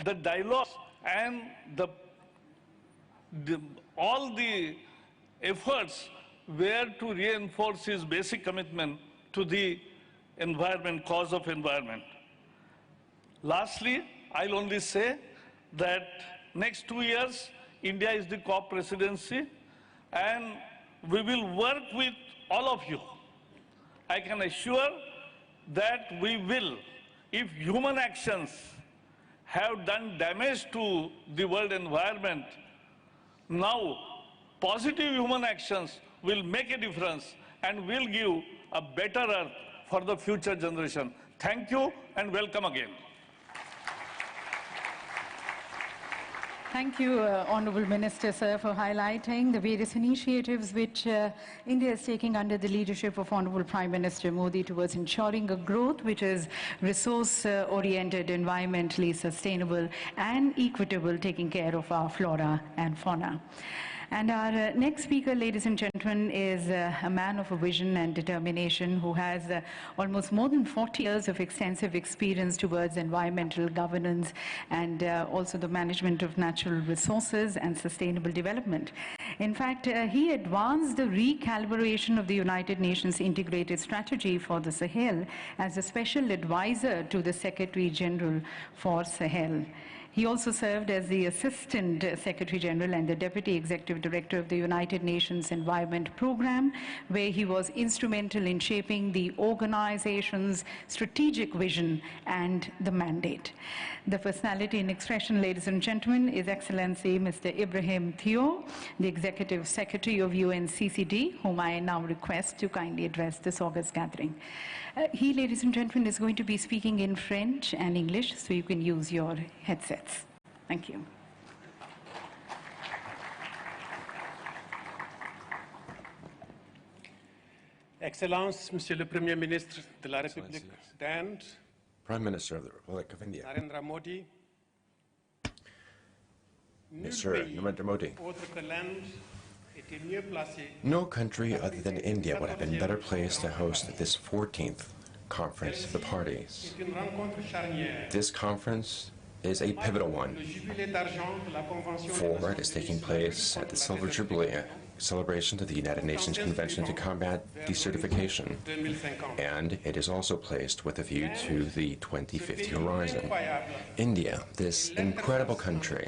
the dialogues and all the efforts were to reinforce his basic commitment to the environment, cause of environment. Lastly, I'll only say that next 2 years, India is the COP presidency, and we will work with all of you. I can assure that we will, if human actions have done damage to the world environment, now positive human actions will make a difference and will give a better earth for the future generation. Thank you and welcome again. Thank you, Honourable Minister, sir, for highlighting the various initiatives which India is taking under the leadership of Honourable Prime Minister Modi towards ensuring a growth which is resource-oriented, environmentally sustainable and equitable, taking care of our flora and fauna. And our next speaker, ladies and gentlemen, is a man of a vision and determination who has almost more than 40 years of extensive experience towards environmental governance and also the management of natural resources and sustainable development. In fact, he advanced the recalibration of the United Nations Integrated Strategy for the Sahel as a special advisor to the Secretary General for Sahel. He also served as the Assistant Secretary General and the Deputy Executive Director of the United Nations Environment Programme, where he was instrumental in shaping the organization's strategic vision and the mandate. The personality in expression, ladies and gentlemen, is Excellency Mr. Ibrahim Theo, the Executive Secretary of UNCCD, whom I now request to kindly address this august gathering. He, ladies and gentlemen, is going to be speaking in French and English, so you can use your headsets. Thank you. Excellence, Monsieur le Premier Ministre de la République d'Inde, Prime Minister of the Republic of India, Narendra Modi, Mr. Narendra Modi. No country other than India would have been better placed to host this 14th Conference of the Parties. This conference is a pivotal one, for it is taking place at the Silver Jubilee celebration to the United Nations Convention to Combat Desertification, and it is also placed with a view to the 2050 horizon. India, this incredible country,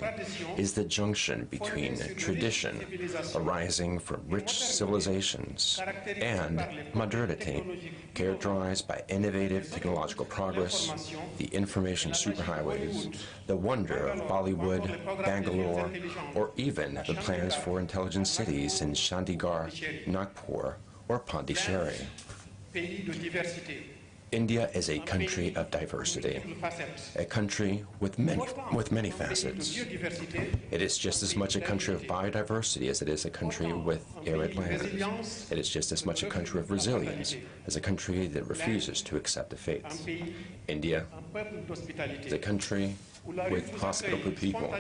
is the junction between tradition arising from rich civilizations and modernity, characterized by innovative technological progress, the information superhighways, the wonder of Bollywood, Bangalore, or even the plans for intelligent cities in Chandigarh, Nagpur, or Pondicherry. India is a country of diversity, a country with many facets. It is just as much a country of biodiversity as it is a country with arid land. It is just as much a country of resilience as a country that refuses to accept defeats. India is a country with hospitable people,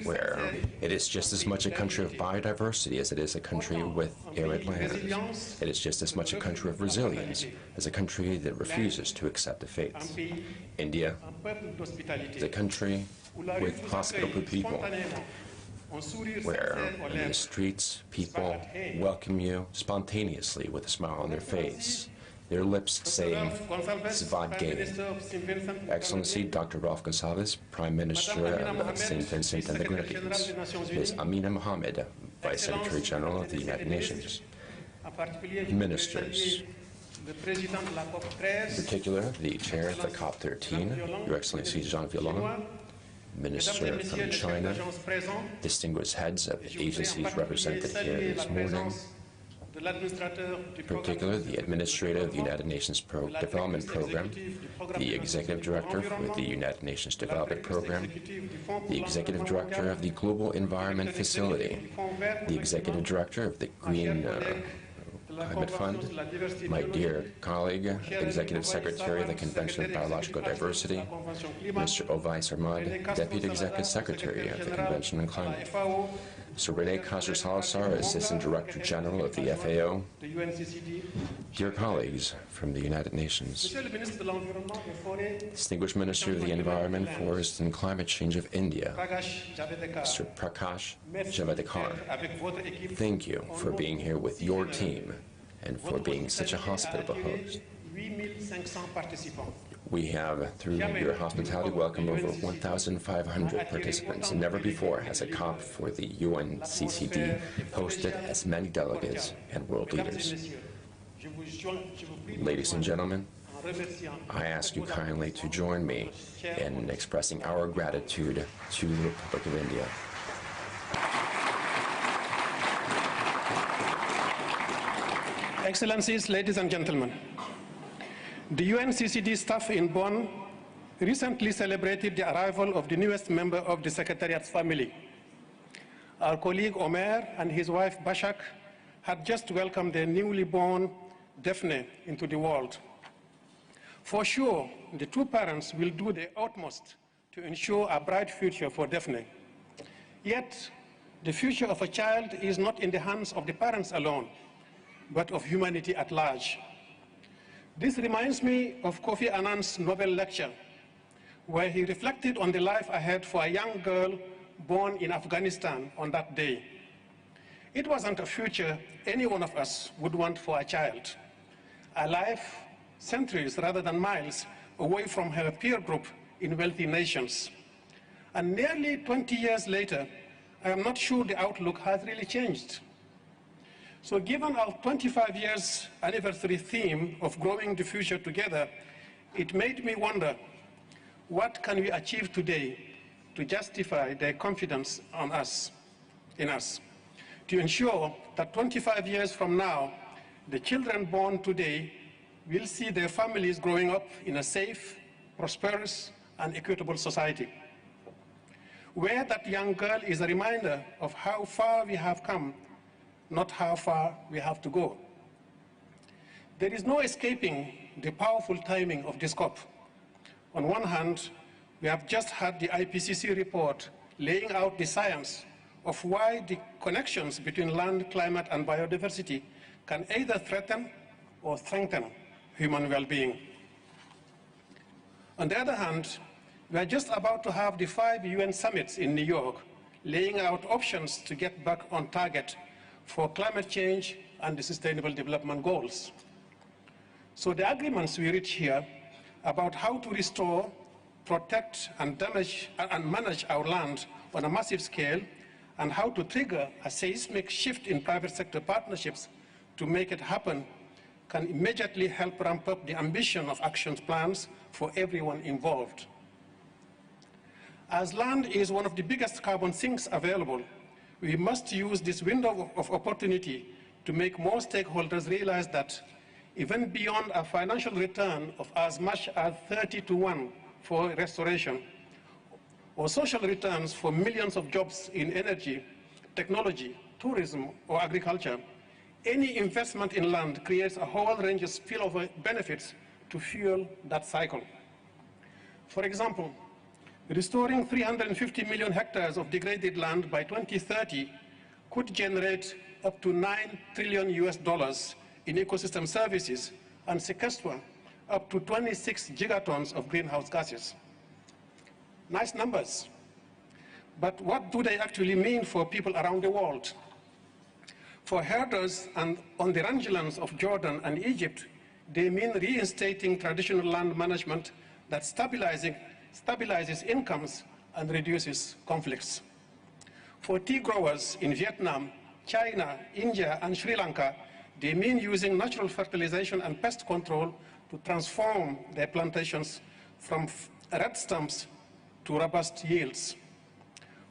where it is just as much a country of biodiversity as it is a country with arid land. It is just as much a country of resilience as a country that refuses to accept defeats. India is a country with hospitable people, where in the streets people welcome you spontaneously with a smile on their face, their lips saying, Svadgay. Excellency Dr. Ralph Gonsalves, Prime Minister of St. Vincent and the Grenadines. Ms. Amina Mohammed, Vice Secretary General of the United Nations. Ministers, in particular, the Chair of the COP13, Your Excellency Jean Violon, Minister from China, distinguished heads of agencies represented here this morning, in particular, the Administrator of the United Nations Development Program, the Executive Director for the United Nations Development Program, the Executive Director of the Global Environment Facility, the Executive Director of the Green Climate Fund, my dear colleague, Executive Secretary of the Convention of Biological Diversity, Mr. Ovais Ahmad, Deputy Executive Secretary of the Convention on Climate, Sir Rene Caster-Salazar, Assistant Director General of the FAO, the UNCCD, dear colleagues from the United Nations, Monsieur le ministre de l'Environnement et Forêt, Distinguished Minister of the Environment, Forest and Climate Change of India, Prakash Javadekar, Mr. Prakash merci Javadekar, avec votre équipe. thank you for being here with your team and for being such a hospitable host. 8500 participants. We have, through your hospitality, welcomed over 1,500 participants, and never before has a COP for the UNCCD hosted as many delegates and world leaders. Ladies and gentlemen, I ask you kindly to join me in expressing our gratitude to the Republic of India. Excellencies, ladies and gentlemen, the UNCCD staff in Bonn recently celebrated the arrival of the newest member of the Secretariat's family. Our colleague Omer and his wife Bashak had just welcomed their newly born Daphne into the world. For sure, the two parents will do their utmost to ensure a bright future for Daphne. Yet, the future of a child is not in the hands of the parents alone, but of humanity at large. This reminds me of Kofi Annan's Nobel lecture, where he reflected on the life ahead for a young girl born in Afghanistan on that day. It wasn't a future any one of us would want for a child. A life centuries rather than miles away from her peer group in wealthy nations. And nearly 20 years later, I am not sure the outlook has really changed. So given our 25 years anniversary theme of growing the future together, it made me wonder, what can we achieve today to justify their confidence in us, to ensure that 25 years from now, the children born today will see their families growing up in a safe, prosperous, and equitable society, where that young girl is a reminder of how far we have come, not how far we have to go. There is no escaping the powerful timing of this COP. On one hand, we have just had the IPCC report laying out the science of why the connections between land, climate, and biodiversity can either threaten or strengthen human well-being. On the other hand, we are just about to have the 5 UN summits in New York, laying out options to get back on target for climate change and the Sustainable Development Goals. So the agreements we reach here about how to restore, protect, and manage our land on a massive scale, and how to trigger a seismic shift in private sector partnerships to make it happen, can immediately help ramp up the ambition of action plans for everyone involved. As land is one of the biggest carbon sinks available, we must use this window of opportunity to make more stakeholders realize that even beyond a financial return of as much as 30-to-1 for restoration, or social returns for millions of jobs in energy, technology, tourism, or agriculture, any investment in land creates a whole range of spillover benefits to fuel that cycle. For example, restoring 350 million hectares of degraded land by 2030 could generate up to $9 trillion in ecosystem services and sequester up to 26 gigatons of greenhouse gases. Nice numbers, but what do they actually mean for people around the world? For herders and on the rangelands of Jordan and Egypt, they mean reinstating traditional land management that stabilizes incomes and reduces conflicts. For tea growers in Vietnam, China, India, and Sri Lanka, they mean using natural fertilization and pest control to transform their plantations from red stumps to robust yields.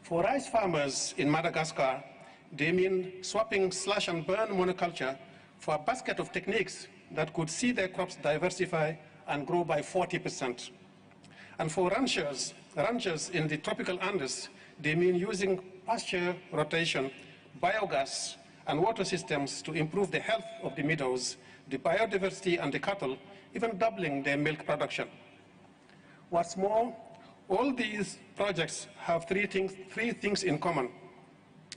For rice farmers in Madagascar, they mean swapping slash and burn monoculture for a basket of techniques that could see their crops diversify and grow by 40%. And for ranchers in the tropical Andes, they mean using pasture rotation, biogas, and water systems to improve the health of the meadows, the biodiversity, and the cattle, even doubling their milk production. What's more, all these projects have three things in common.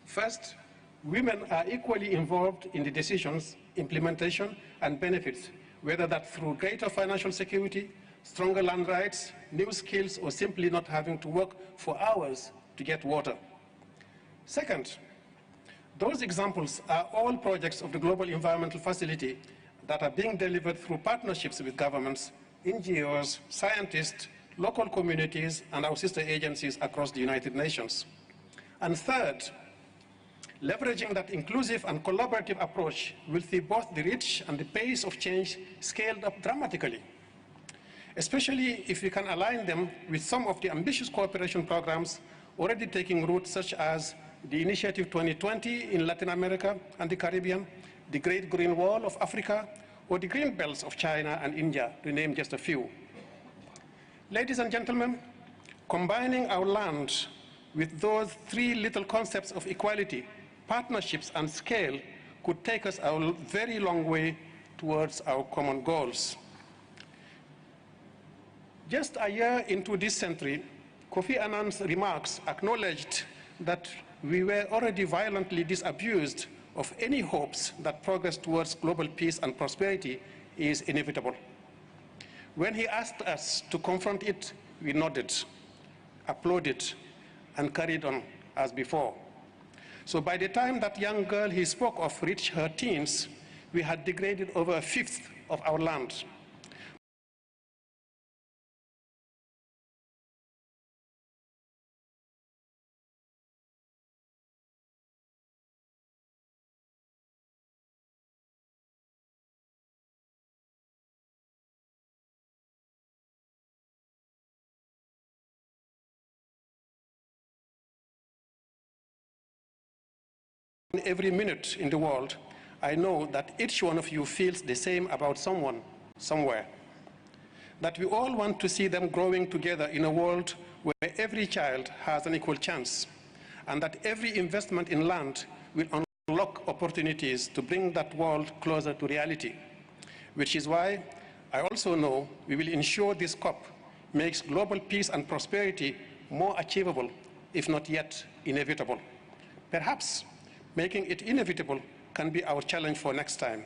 First, women are equally involved in the decisions, implementation, and benefits, whether that's through greater financial security, stronger land rights, new skills, or simply not having to work for hours to get water. Second, those examples are all projects of the Global Environmental Facility that are being delivered through partnerships with governments, NGOs, scientists, local communities, and our sister agencies across the United Nations. And third, leveraging that inclusive and collaborative approach will see both the reach and the pace of change scaled up dramatically, especially if we can align them with some of the ambitious cooperation programs already taking root, such as the Initiative 2020 in Latin America and the Caribbean, the Great Green Wall of Africa, or the Green Belts of China and India, to name just a few. Ladies and gentlemen, combining our land with those three little concepts of equality, partnerships, and scale could take us a very long way towards our common goals. Just a year into this century, Kofi Annan's remarks acknowledged that we were already violently disabused of any hopes that progress towards global peace and prosperity is inevitable. When he asked us to confront it, we nodded, applauded, and carried on as before. So by the time that young girl he spoke of reached her teens, we had degraded over a fifth of our land. Every minute in the world, I know that each one of you feels the same about someone, somewhere. That we all want to see them growing together in a world where every child has an equal chance, and that every investment in land will unlock opportunities to bring that world closer to reality. Which is why I also know we will ensure this COP makes global peace and prosperity more achievable, if not yet inevitable. Perhaps making it inevitable can be our challenge for next time.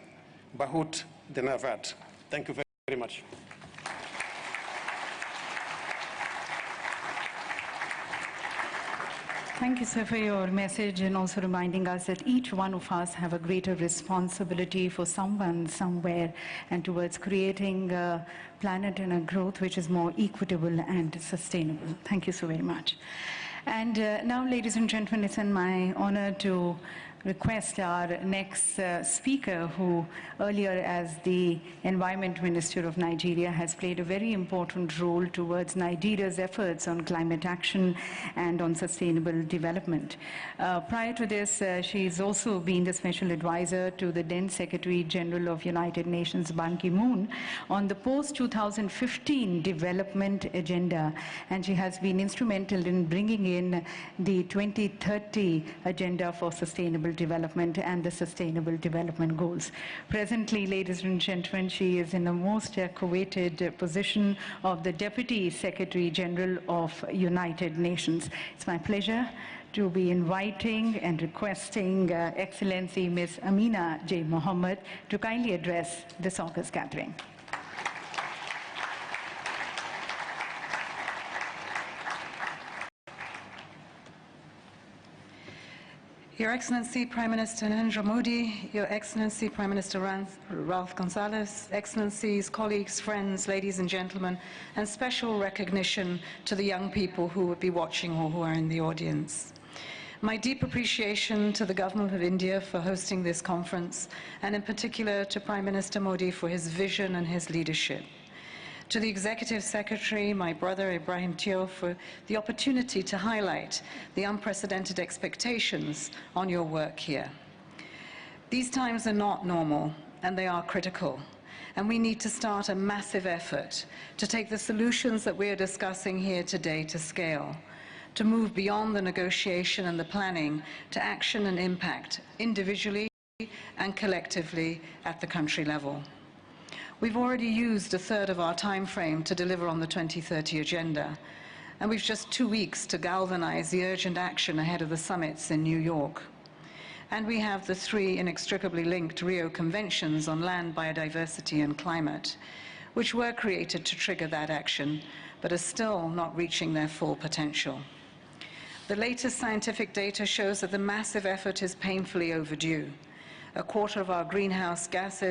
Bahut Denavad. Thank you very much. Thank you, sir, for your message and also reminding us that each one of us have a greater responsibility for someone, somewhere, and towards creating a planet and a growth which is more equitable and sustainable. Thank you so very much. And now, ladies and gentlemen, it's my honor to request our next speaker, who earlier as the Environment Minister of Nigeria has played a very important role towards Nigeria's efforts on climate action and on sustainable development. Prior to this, she's also been the special advisor to the then Secretary General of United Nations, Ban Ki-moon, on the post-2015 development agenda, and she has been instrumental in bringing in the 2030 agenda for sustainable development and the Sustainable Development Goals. Presently, ladies and gentlemen, she is in the most coveted position of the Deputy Secretary General of United Nations. It's my pleasure to be inviting and requesting Excellency Ms. Amina J. Mohammed to kindly address this august gathering. Your Excellency Prime Minister Narendra Modi, Your Excellency Prime Minister Ralph Gonsalves, Excellencies, colleagues, friends, ladies and gentlemen, and special recognition to the young people who would be watching or who are in the audience. My deep appreciation to the Government of India for hosting this conference, and in particular to Prime Minister Modi for his vision and his leadership. To the Executive Secretary, my brother Ibrahim Tio, for the opportunity to highlight the unprecedented expectations on your work here. These times are not normal, and they are critical. And we need to start a massive effort to take the solutions that we are discussing here today to scale, to move beyond the negotiation and the planning to action and impact, individually and collectively at the country level. We've already used a third of our time frame to deliver on the 2030 agenda, And we've just 2 weeks to galvanize the urgent action ahead of the summits in New York. And we have the 3 inextricably linked Rio Conventions on land, biodiversity, and climate, which were created to trigger that action, but are still not reaching their full potential. The latest scientific data shows that the massive effort is painfully overdue. A quarter of our greenhouse gas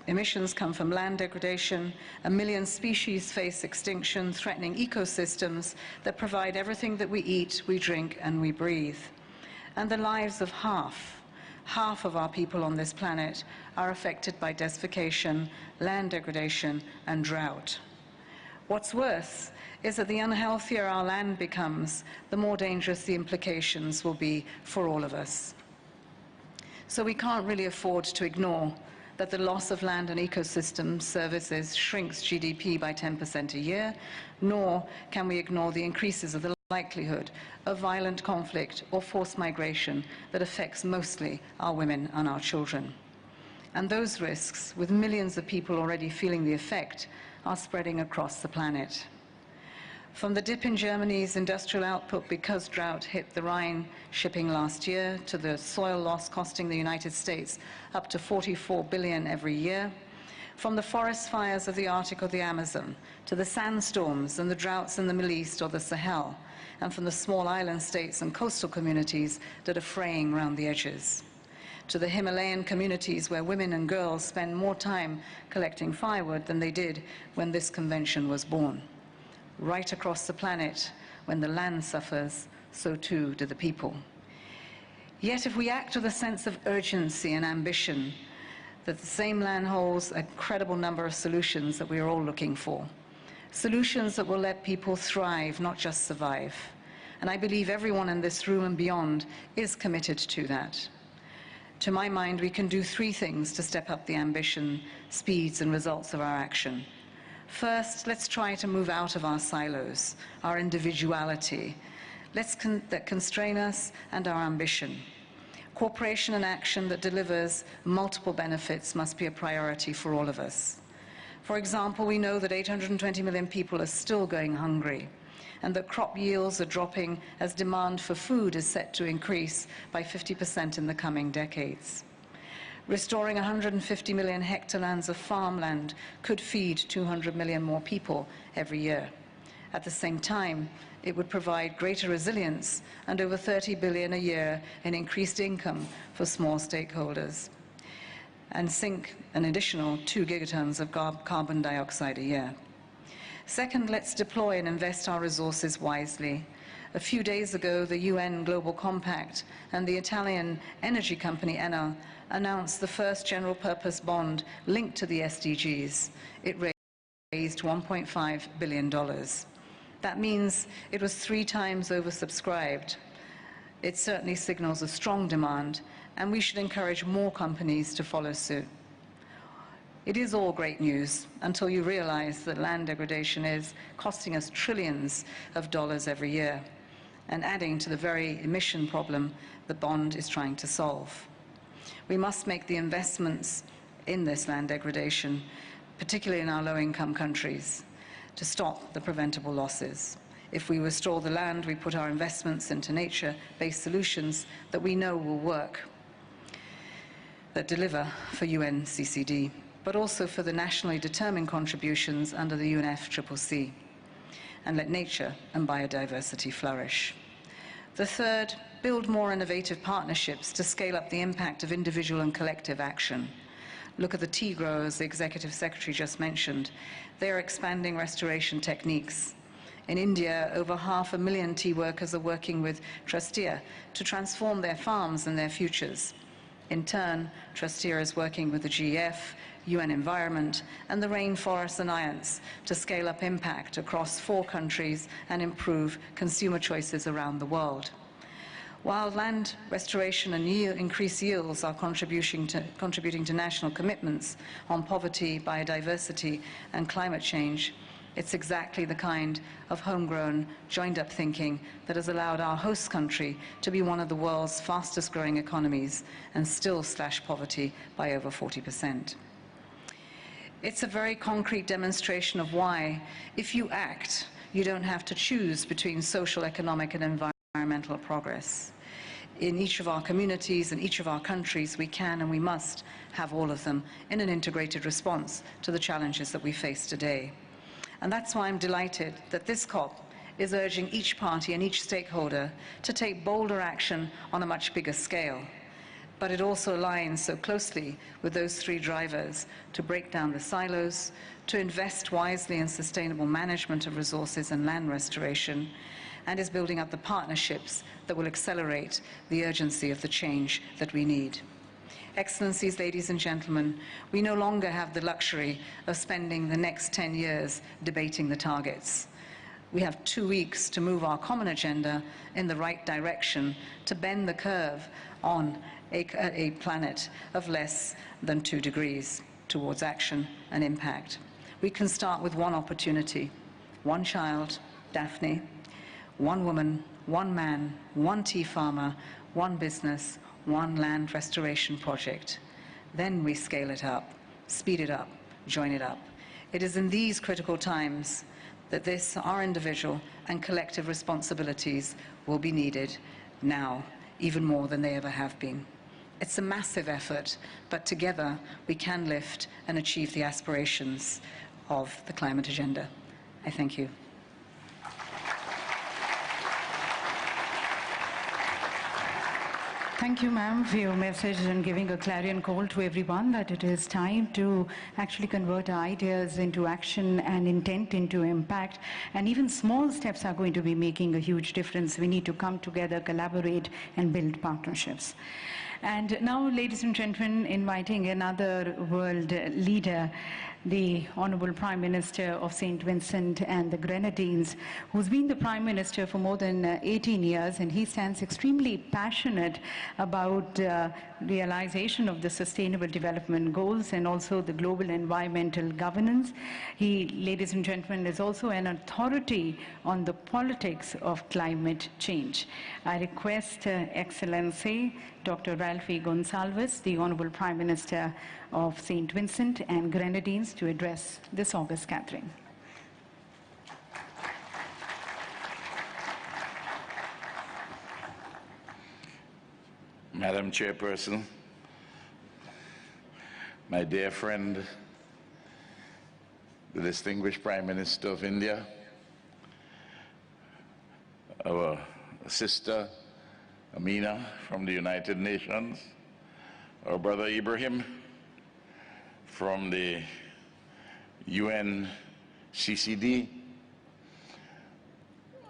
emissions come from land degradation. 1 million species face extinction, threatening ecosystems that provide everything that we eat, we drink, and we breathe. And the lives of half of our people on this planet are affected by desertification, land degradation, and drought. What's worse is that the unhealthier our land becomes, the more dangerous the implications will be for all of us. So we can't really afford to ignore that the loss of land and ecosystem services shrinks GDP by 10% a year, nor can we ignore the increases of the likelihood of violent conflict or forced migration that affects mostly our women and our children. And those risks, with millions of people already feeling the effect, are spreading across the planet. From the dip in Germany's industrial output because drought hit the Rhine shipping last year, to the soil loss costing the United States up to $44 billion every year, from the forest fires of the Arctic or the Amazon, to the sandstorms and the droughts in the Middle East or the Sahel, and from the small island states and coastal communities that are fraying around the edges, to the Himalayan communities where women and girls spend more time collecting firewood than they did when this convention was born. Right across the planet, when the land suffers, so too do the people. Yet if we act with a sense of urgency and ambition, that the same land holds a credible number of solutions that we are all looking for. Solutions that will let people thrive, not just survive. And I believe everyone in this room and beyond is committed to that. To my mind, we can do 3 things to step up the ambition, speeds, and results of our action. First, let's try to move out of our silos, our individuality, that constrain us, and our ambition. Cooperation and action that delivers multiple benefits must be a priority for all of us. For example, we know that 820 million people are still going hungry, and that crop yields are dropping as demand for food is set to increase by 50% in the coming decades. Restoring 150 million hectares of farmland could feed 200 million more people every year. At the same time, it would provide greater resilience and over 30 billion a year in increased income for small stakeholders, and sink an additional 2 gigatons of carbon dioxide a year. Second, let's deploy and invest our resources wisely. A few days ago, the UN Global Compact and the Italian energy company Enel announced the first general-purpose bond linked to the SDGs. It raised $1.5 billion. That means it was 3 times oversubscribed. It certainly signals a strong demand, and we should encourage more companies to follow suit. It is all great news until you realize that land degradation is costing us trillions of dollars every year and adding to the very emission problem the bond is trying to solve. We must make the investments in this land degradation, particularly in our low-income countries, to stop the preventable losses. If we restore the land, we put our investments into nature-based solutions that we know will work, that deliver for UNCCD, but also for the nationally determined contributions under the UNFCCC, and let nature and biodiversity flourish. The third, build more innovative partnerships to scale up the impact of individual and collective action. Look at the tea growers the Executive Secretary just mentioned. They are expanding restoration techniques. In India, over 500,000 tea workers are working with Trustia to transform their farms and their futures. In turn, Trustia is working with the GEF, UN Environment, and the Rainforest Alliance to scale up impact across 4 countries and improve consumer choices around the world. While land restoration and increased yields are contributing to national commitments on poverty, biodiversity, and climate change, it's exactly the kind of homegrown, joined-up thinking that has allowed our host country to be one of the world's fastest-growing economies and still slash poverty by over 40%. It's a very concrete demonstration of why, if you act, You don't have to choose between social, economic, and environmental progress. In each of our communities and each of our countries, we can and we must have all of them in an integrated response to the challenges that we face today. And that's why I'm delighted that this COP is urging each party and each stakeholder to take bolder action on a much bigger scale. But it also aligns so closely with those three drivers: to break down the silos, to invest wisely in sustainable management of resources and land restoration, and is building up the partnerships that will accelerate the urgency of the change that we need. Excellencies, ladies and gentlemen, we no longer have the luxury of spending the next 10 years debating the targets. We have 2 weeks to move our common agenda in the right direction, to bend the curve on a planet of less than 2 degrees towards action and impact. We can start with one opportunity: one child, Daphne, one woman, one man, one tea farmer, one business, one land restoration project. Then we scale it up, speed it up, join it up. It is in these critical times that our individual and collective responsibilities will be needed now, even more than they ever have been. It's a massive effort, but together we can lift and achieve the aspirations of the climate agenda. I thank you. Thank you, ma'am, for your message and giving a clarion call to everyone that it is time to actually convert our ideas into action and intent into impact. And even small steps are going to be making a huge difference. We need to come together, collaborate, and build partnerships. And now, ladies and gentlemen, inviting another world leader, the Honorable Prime Minister of St. Vincent and the Grenadines, who's been the Prime Minister for more than 18 years, and he stands extremely passionate about realization of the Sustainable Development Goals and also the global environmental governance. He, ladies and gentlemen, is also an authority on the politics of climate change. I request Excellency Dr. Ralphie Gonsalves, the Honorable Prime Minister of St. Vincent and Grenadines, to address this august gathering. Madam Chairperson, my dear friend, the distinguished Prime Minister of India, our sister Amina from the United Nations, our brother Ibrahim from the UNCCD,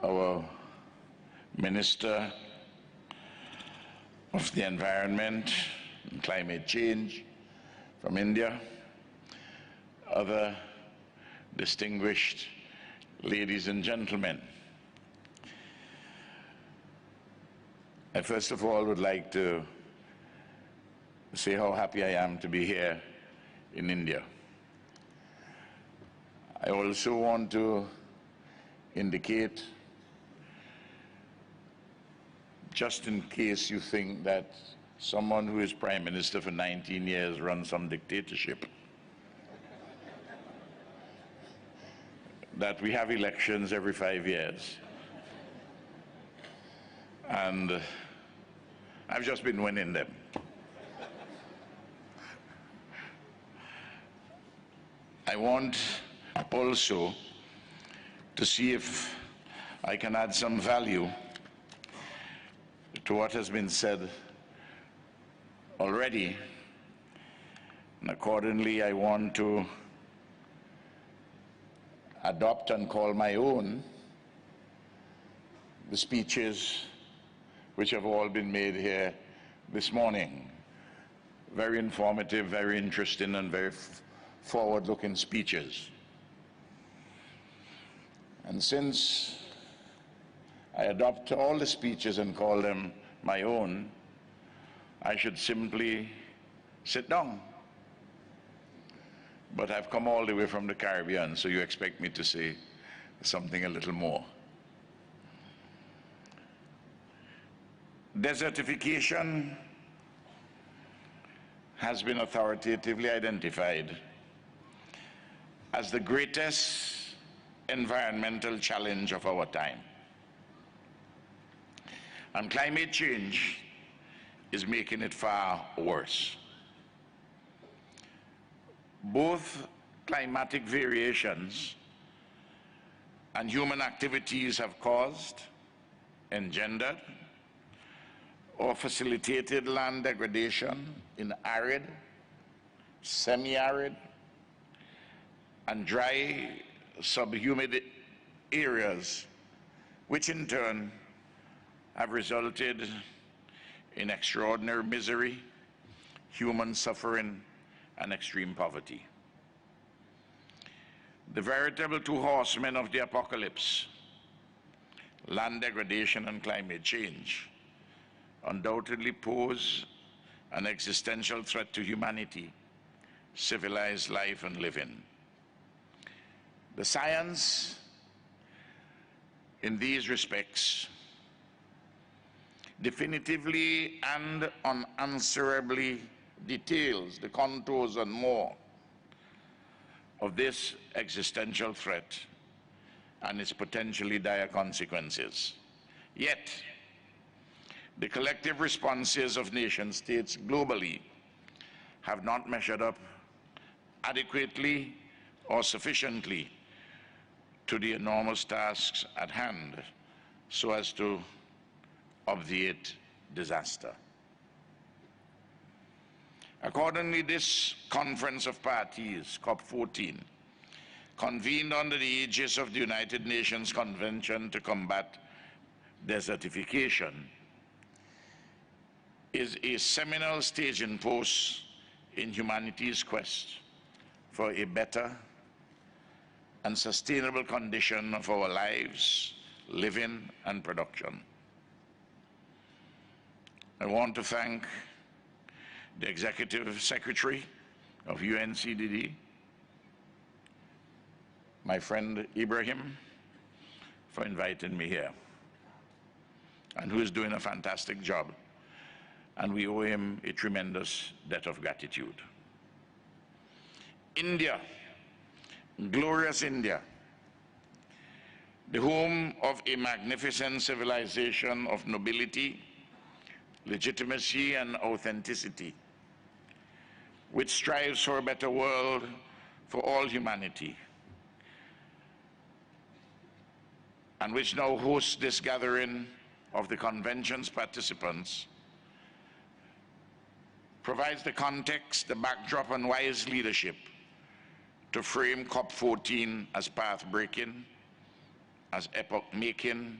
our Minister of the Environment and Climate Change from India, other distinguished ladies and gentlemen. I first of all would like to say how happy I am to be here in India. I also want to indicate, just in case you think that someone who is Prime Minister for 19 years runs some dictatorship, that we have elections every 5 years. And I've just been winning them. I want also to see if I can add some value to what has been said already. And accordingly, I want to adopt and call my own the speeches which have all been made here this morning. Very informative, very interesting, and very forward-looking speeches. And since I adopt all the speeches and call them my own, I should simply sit down. But I've come all the way from the Caribbean, so you expect me to say something a little more. Desertification has been authoritatively identified as the greatest environmental challenge of our time. And climate change is making it far worse. Both climatic variations and human activities have caused, engendered, or facilitated land degradation in arid, semi-arid, and dry subhumid areas, which in turn have resulted in extraordinary misery, human suffering, and extreme poverty. The veritable two horsemen of the apocalypse, land degradation and climate change, undoubtedly pose an existential threat to humanity, civilized life and living. The science in these respects definitively and unanswerably details the contours and more of this existential threat and its potentially dire consequences. Yet, the collective responses of nation states globally have not measured up adequately or sufficiently to the enormous tasks at hand so as to obviate disaster. Accordingly, this Conference of Parties, COP14, convened under the aegis of the United Nations Convention to Combat Desertification, is a seminal staging post in humanity's quest for a better and sustainable condition of our lives, living, and production. I want to thank the Executive Secretary of UNCCD, my friend Ibrahim, for inviting me here, and who is doing a fantastic job. And we owe him a tremendous debt of gratitude. India, glorious India, the home of a magnificent civilization of nobility, legitimacy, and authenticity, which strives for a better world for all humanity, and which now hosts this gathering of the convention's participants, provides the context, the backdrop, and wise leadership to frame COP14 as path-breaking, as epoch-making,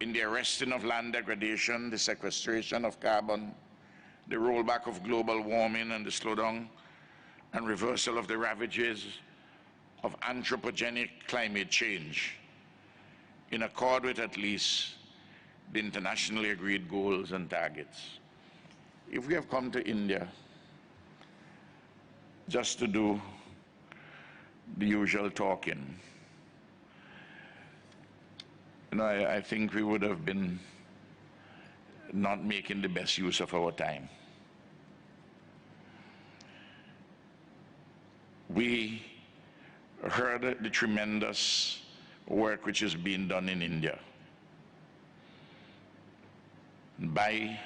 in the arresting of land degradation, the sequestration of carbon, the rollback of global warming, and the slowdown and reversal of the ravages of anthropogenic climate change, in accord with at least the internationally agreed goals and targets. If we have come to India just to do the usual talking, I think we would have been not making the best use of our time. We heard the tremendous work which is being done in India by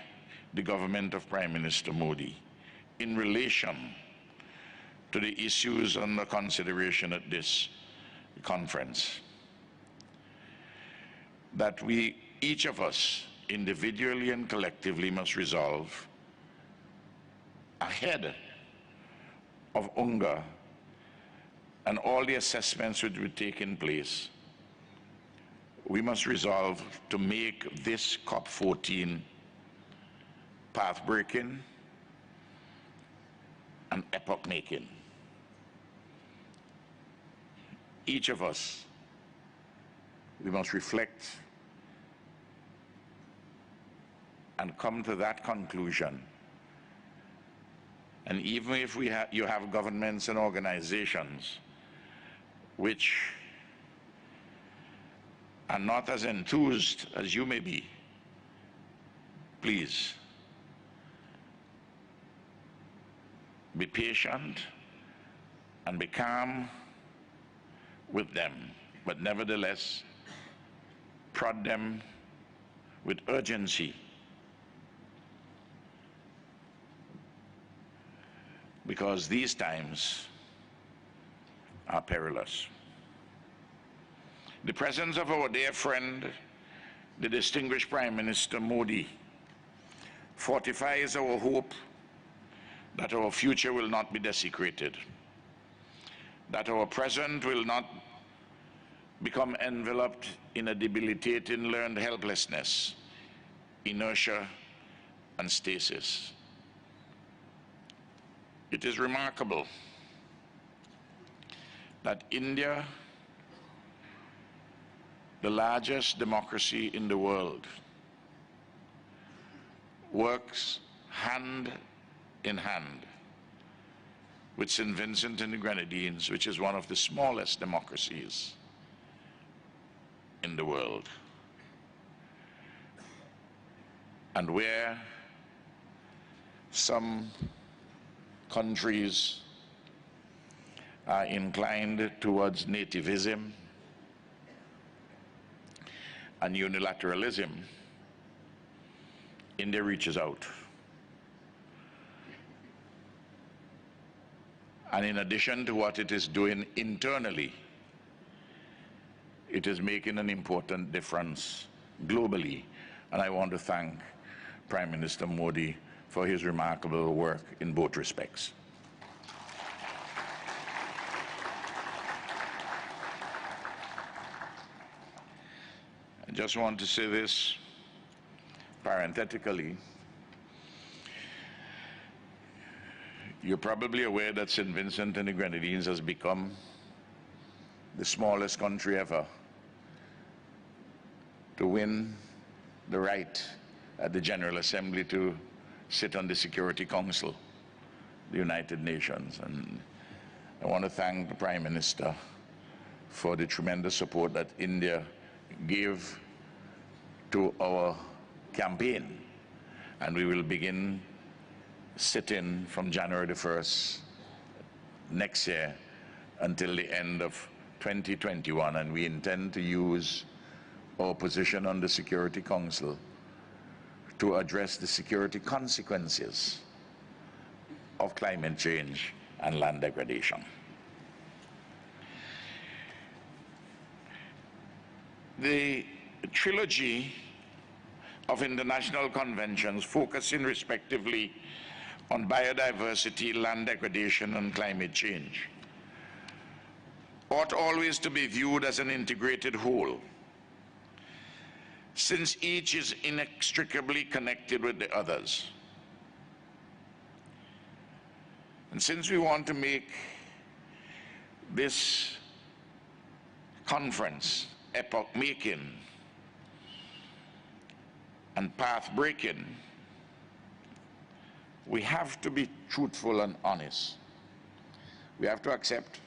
the government of Prime Minister Modi in relation to the issues under consideration at this conference, that we, each of us, individually and collectively, must resolve ahead of UNGA and all the assessments which will take in place. We must resolve to make this COP14 path-breaking and epoch-making. Each of us, we must reflect and come to that conclusion. And even if you have governments and organizations which are not as enthused as you may be, please be patient and be calm, with them, but nevertheless prod them with urgency, because these times are perilous. The presence of our dear friend, the distinguished Prime Minister Modi, fortifies our hope that our future will not be desecrated, that our present will not become enveloped in a debilitating learned helplessness, inertia, and stasis. It is remarkable that India, the largest democracy in the world, works hand in hand with St. Vincent and the Grenadines, which is one of the smallest democracies in the world, and where some countries are inclined towards nativism and unilateralism, India reaches out. And in addition to what it is doing internally, it is making an important difference globally. And I want to thank Prime Minister Modi for his remarkable work in both respects. I just want to say this parenthetically. You're probably aware that St. Vincent and the Grenadines has become the smallest country ever to win the right at the General Assembly to sit on the Security Council, the United Nations. And I want to thank the Prime Minister for the tremendous support that India gave to our campaign. And we will begin sitting from January the 1st next year until the end of 2021. And we intend to use our position on the Security Council to address the security consequences of climate change and land degradation. The trilogy of international conventions focusing respectively on biodiversity, land degradation, and climate change ought always to be viewed as an integrated whole, since each is inextricably connected with the others. And since we want to make this conference epoch-making and path-breaking, we have to be truthful and honest. We have to accept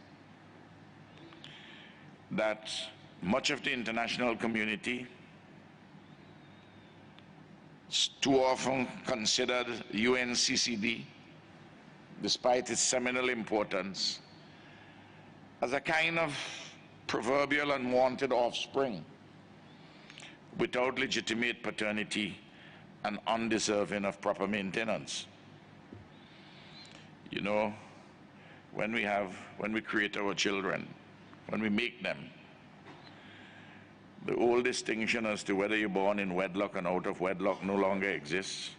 that much of the international community, too often considered UNCCD, despite its seminal importance, as a kind of proverbial unwanted offspring without legitimate paternity and undeserving of proper maintenance. You know, when we create our children, when we make them, the old distinction as to whether you're born in wedlock and out of wedlock no longer exists.